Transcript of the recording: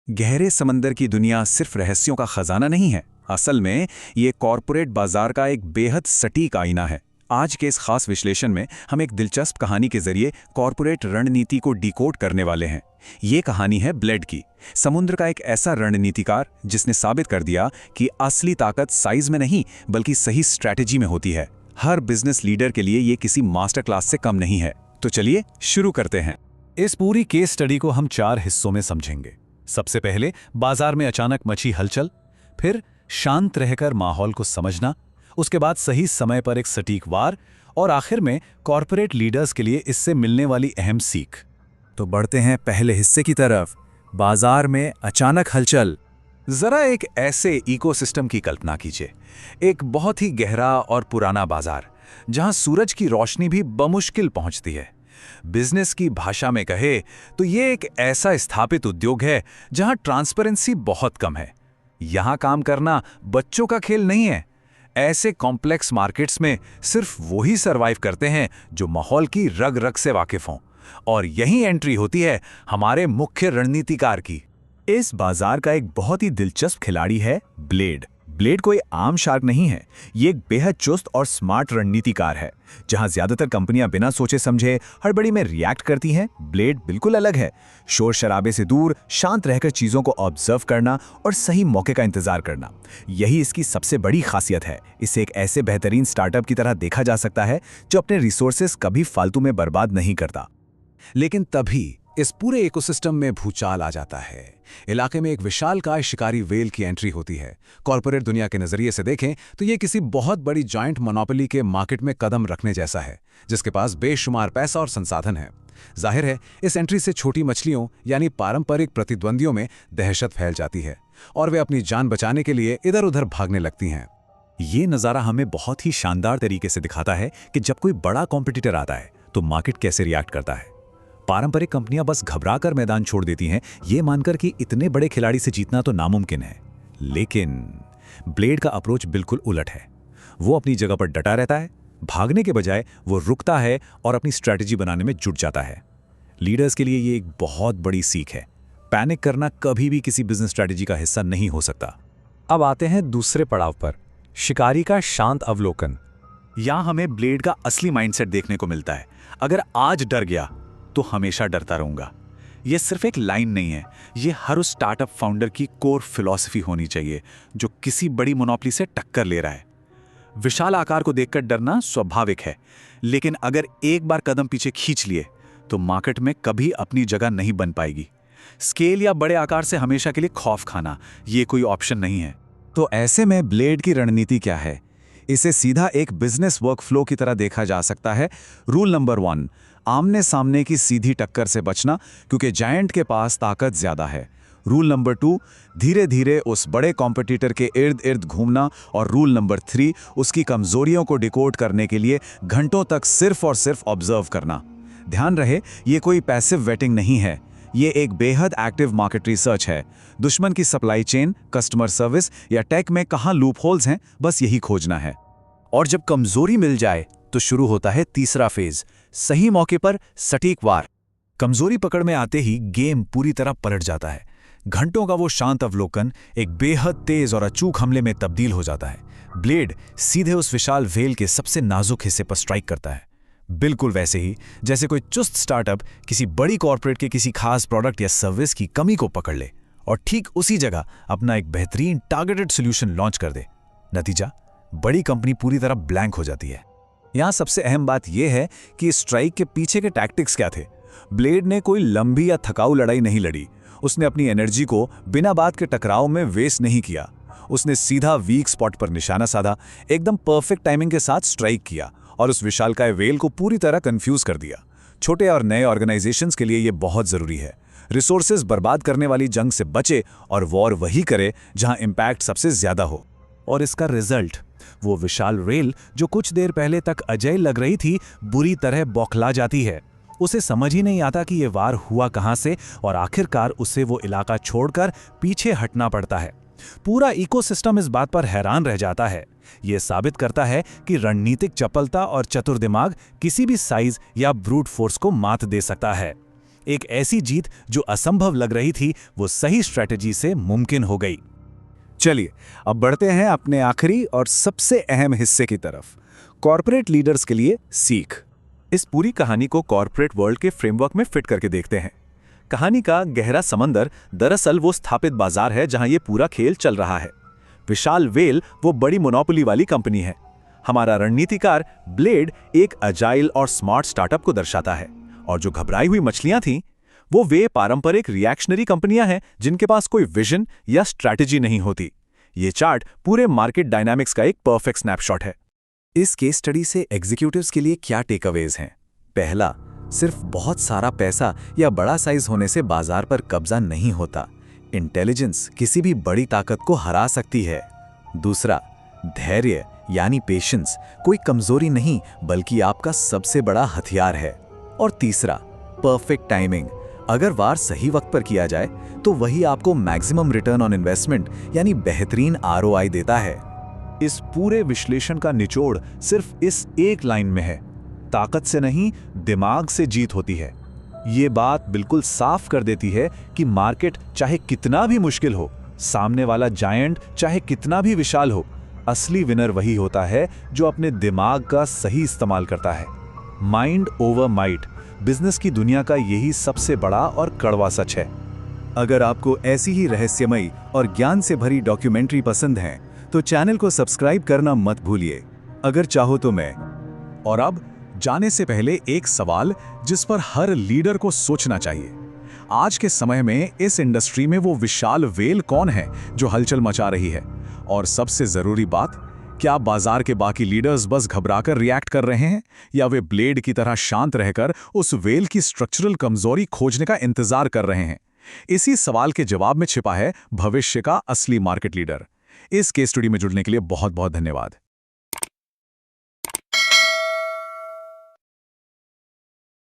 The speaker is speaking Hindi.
गहरे समंदर की दुनिया सिर्फ रहस्यों का खजाना नहीं है। असल में ये कॉरपोरेट बाजार का एक बेहद सटीक आईना है। आज के इस खास विश्लेषण में हम एक दिलचस्प कहानी के जरिए कॉरपोरेट रणनीति को डिकोड करने वाले हैं। ये कहानी है ब्लेड की, समुद्र का एक ऐसा रणनीतिकार जिसने साबित कर दिया कि असली ताकत साइज में नहीं बल्कि सही स्ट्रैटेजी में होती है। हर बिजनेस लीडर के लिए ये किसी मास्टर क्लास से कम नहीं है। तो चलिए शुरू करते हैं। इस पूरी केस स्टडी को हम 4 हिस्सों में समझेंगे। सबसे पहले बाजार में अचानक मची हलचल, फिर शांत रहकर माहौल को समझना, उसके बाद सही समय पर एक सटीक वार, और आखिर में कॉरपोरेट लीडर्स के लिए इससे मिलने वाली अहम सीख। तो बढ़ते हैं पहले हिस्से की तरफ। बाजार में अचानक हलचल। जरा एक ऐसे इकोसिस्टम की कल्पना कीजिए, एक बहुत ही गहरा और पुराना बाजार जहां सूरज की रोशनी भी बमुश्किल पहुंचती है। बिजनेस की भाषा में कहे तो ये एक ऐसा स्थापित उद्योग है जहां ट्रांसपेरेंसी बहुत कम है। यहां काम करना बच्चों का खेल नहीं है। ऐसे कॉम्प्लेक्स मार्केट्स में सिर्फ वही सरवाइव करते हैं जो माहौल की रग रग से वाकिफ हों, और यही एंट्री होती है हमारे मुख्य रणनीतिकार की। इस बाजार का एक बहुत ही दिलचस्प खिलाड़ी है ब्लेड। ब्लेड कोई आम शार्क नहीं है, ये एक बेहद चुस्त और स्मार्ट रणनीतिकार है। जहां ज्यादातर कंपनियां बिना सोचे समझे हड़बड़ी में रिएक्ट करती हैं, ब्लेड बिल्कुल अलग है। शोर शराबे से दूर शांत रहकर चीजों को ऑब्जर्व करना और सही मौके का इंतजार करना, यही इसकी सबसे बड़ी खासियत है। इसे एक ऐसे बेहतरीन स्टार्टअप की तरह देखा जा सकता है जो अपने रिसोर्सेज कभी फालतू में बर्बाद नहीं करता। लेकिन तभी इस पूरे इकोसिस्टम में भूचाल आ जाता है। इलाके में एक विशालकाय शिकारी वेल की एंट्री होती है। कॉर्पोरेट दुनिया के नजरिए से देखें तो ये किसी बहुत बड़ी जॉइंट मोनोपोली के मार्केट में कदम रखने जैसा है, जिसके पास बेशुमार पैसा और संसाधन है। जाहिर है, इस एंट्री से छोटी मछलियों यानी पारंपरिक प्रतिद्वंदियों में दहशत फैल जाती है और वे अपनी जान बचाने के लिए इधर उधर भागने लगती हैं। ये नज़ारा हमें बहुत ही शानदार तरीके से दिखाता है कि जब कोई बड़ा कॉम्पिटिटर आता है तो मार्केट कैसे रिएक्ट करता है। पारंपरिक कंपनियां बस घबराकर मैदान छोड़ देती हैं, ये मानकर कि इतने बड़े खिलाड़ी से जीतना तो नामुमकिन है। लेकिन ब्लेड का अप्रोच बिल्कुल उलट है। वो अपनी जगह पर डटा रहता है, भागने के बजाय वो रुकता है और अपनी स्ट्रैटेजी बनाने में जुट जाता है। लीडर्स के लिए ये एक बहुत बड़ी सीख है। पैनिक करना कभी भी किसी बिजनेस स्ट्रैटेजी का हिस्सा नहीं हो सकता। अब आते हैं दूसरे पड़ाव पर, शिकारी का शांत अवलोकन। यहां हमें ब्लेड का असली माइंडसेट देखने को मिलता है। अगर आज डर गया तो हमेशा डरता रहूंगा। यह सिर्फ एक लाइन नहीं है, यह हर उस स्टार्टअप फाउंडर की कोर फिलॉसफी होनी चाहिए जो किसी बड़ी मोनोपोली से टक्कर ले रहा है। विशाल आकार को देखकर डरना स्वाभाविक है, लेकिन अगर एक बार कदम पीछे खींच लिए तो मार्केट में कभी अपनी जगह नहीं बन पाएगी। स्केल या बड़े आकार से हमेशा के लिए खौफ खाना यह कोई ऑप्शन नहीं है। तो ऐसे में ब्लेड की रणनीति क्या है? इसे सीधा एक बिजनेस वर्कफ्लो की तरह देखा जा सकता है। रूल नंबर 1, आमने सामने की सीधी टक्कर से बचना, क्योंकि जायंट के पास ताकत ज्यादा है। रूल नंबर 2, धीरे धीरे उस बड़े कॉम्पिटिटर के इर्द गिर्द घूमना। और रूल नंबर 3, उसकी कमजोरियों को डिकोड करने के लिए घंटों तक सिर्फ और सिर्फ ऑब्जर्व करना। ध्यान रहे, ये कोई पैसिव वेटिंग नहीं है, ये एक बेहद एक्टिव मार्केट रिसर्च है। दुश्मन की सप्लाई चेन, कस्टमर सर्विस या टेक में कहाँ लूप होल्स हैं, बस यही खोजना है। और जब कमजोरी मिल जाए तो शुरू होता है तीसरा फेज, सही मौके पर सटीक वार। कमजोरी पकड़ में आते ही गेम पूरी तरह पलट जाता है। घंटों का वो शांत अवलोकन एक बेहद तेज और अचूक हमले में तब्दील हो जाता है। ब्लेड सीधे उस विशाल वेल के सबसे नाजुक हिस्से पर स्ट्राइक करता है, बिल्कुल वैसे ही जैसे कोई चुस्त स्टार्टअप किसी बड़ी कॉर्पोरेट के किसी खास प्रोडक्ट या सर्विस की कमी को पकड़ ले और ठीक उसी जगह अपना एक बेहतरीन टारगेटेड सॉल्यूशन लॉन्च कर दे। नतीजा, बड़ी कंपनी पूरी तरह ब्लैंक हो जाती है। यहां सबसे अहम बात यह है कि स्ट्राइक के पीछे के टैक्टिक्स क्या थे। ब्लेड ने कोई लंबी या थकाऊ लड़ाई नहीं लड़ी। उसने अपनी एनर्जी को बिना बात के टकराव में वेस्ट नहीं किया। उसने सीधा वीक स्पॉट पर निशाना साधा, एकदम परफेक्ट टाइमिंग के साथ स्ट्राइक किया और उस विशालकाय वेल को पूरी तरह कंफ्यूज कर दिया। छोटे और नए ऑर्गेनाइजेशंस के लिए यह बहुत जरूरी है। रिसोर्सेज बर्बाद करने वाली जंग से बचे और वॉर वही करे जहां इंपैक्ट सबसे ज्यादा हो। और इसका रिजल्ट, वो विशाल रेल जो कुछ देर पहले तक अजय लग रही थी, बुरी तरह बौखला जाती है। उसे समझ ही नहीं आता कि ये वार हुआ कहां से, और आखिरकार उसे वो इलाका छोड़कर पीछे हटना पड़ता है। पूरा इकोसिस्टम इस बात पर हैरान रह जाता है। यह साबित करता है कि रणनीतिक चपलता और चतुर दिमाग किसी भी साइज या ब्रूट फोर्स को मात दे सकता है। एक ऐसी जीत जो असंभव लग रही थी वो सही स्ट्रैटेजी से मुमकिन हो गई। चलिए अब बढ़ते हैं अपने आखिरी और सबसे अहम हिस्से की तरफ, कॉर्पोरेट लीडर्स के लिए सीख। इस पूरी कहानी को कॉर्पोरेट वर्ल्ड के फ्रेमवर्क में फिट करके देखते हैं। कहानी का गहरा समंदर दरअसल वो स्थापित बाजार है जहां ये पूरा खेल चल रहा है। विशाल वेल वो बड़ी मोनोपोली वाली कंपनी है। हमारा रणनीतिकार ब्लेड एक अजाइल और स्मार्ट स्टार्टअप को दर्शाता है, और जो घबराई हुई मछलियां थीं वो वे पारंपरिक रिएक्शनरी कंपनियां हैं जिनके पास कोई विजन या स्ट्रैटेजी नहीं होती। ये चार्ट पूरे मार्केट डायनामिक्स का एक परफेक्ट स्नैपशॉट है। इस केस स्टडी से एग्जीक्यूटिव्स के लिए क्या टेकअवेज हैं? पहला, सिर्फ बहुत सारा पैसा या बड़ा साइज होने से बाजार पर कब्जा नहीं होता। इंटेलिजेंस किसी भी बड़ी ताकत को हरा सकती है। दूसरा, धैर्य यानी पेशेंस कोई कमजोरी नहीं बल्कि आपका सबसे बड़ा हथियार है। और तीसरा, परफेक्ट टाइमिंग। अगर वार सही वक्त पर किया जाए तो वही आपको मैक्सिमम रिटर्न ऑन इन्वेस्टमेंट यानी बेहतरीन आरओआई देता है। इस पूरे विश्लेषण का निचोड़ सिर्फ इस एक लाइन में है, ताकत से नहीं दिमाग से जीत होती है। ये बात बिल्कुल साफ कर देती है कि मार्केट चाहे कितना भी मुश्किल हो, सामने वाला जायंट चाहे कितना भी विशाल हो, असली विनर वही होता है जो अपने दिमाग का सही इस्तेमाल करता है। माइंड ओवर माइट बिजनेस की दुनिया का यही सबसे बड़ा और कड़वा सच है। अगर आपको ऐसी ही रहस्यमयी और ज्ञान से भरी डॉक्यूमेंट्री पसंद है तो चैनल को सब्सक्राइब करना मत भूलिए, अगर चाहो तो मैं। और अब जाने से पहले एक सवाल जिस पर हर लीडर को सोचना चाहिए। आज के समय में इस इंडस्ट्री में वो विशाल वेल कौन है जो हलचल मचा रही है? और सबसे जरूरी बात, क्या बाजार के बाकी लीडर्स बस घबराकर रिएक्ट कर रहे हैं या वे ब्लेड की तरह शांत रहकर उस वेल की स्ट्रक्चरल कमजोरी खोजने का इंतजार कर रहे हैं? इसी सवाल के जवाब में छिपा है भविष्य का असली मार्केट लीडर। इस केस स्टडी में जुड़ने के लिए बहुत बहुत धन्यवाद।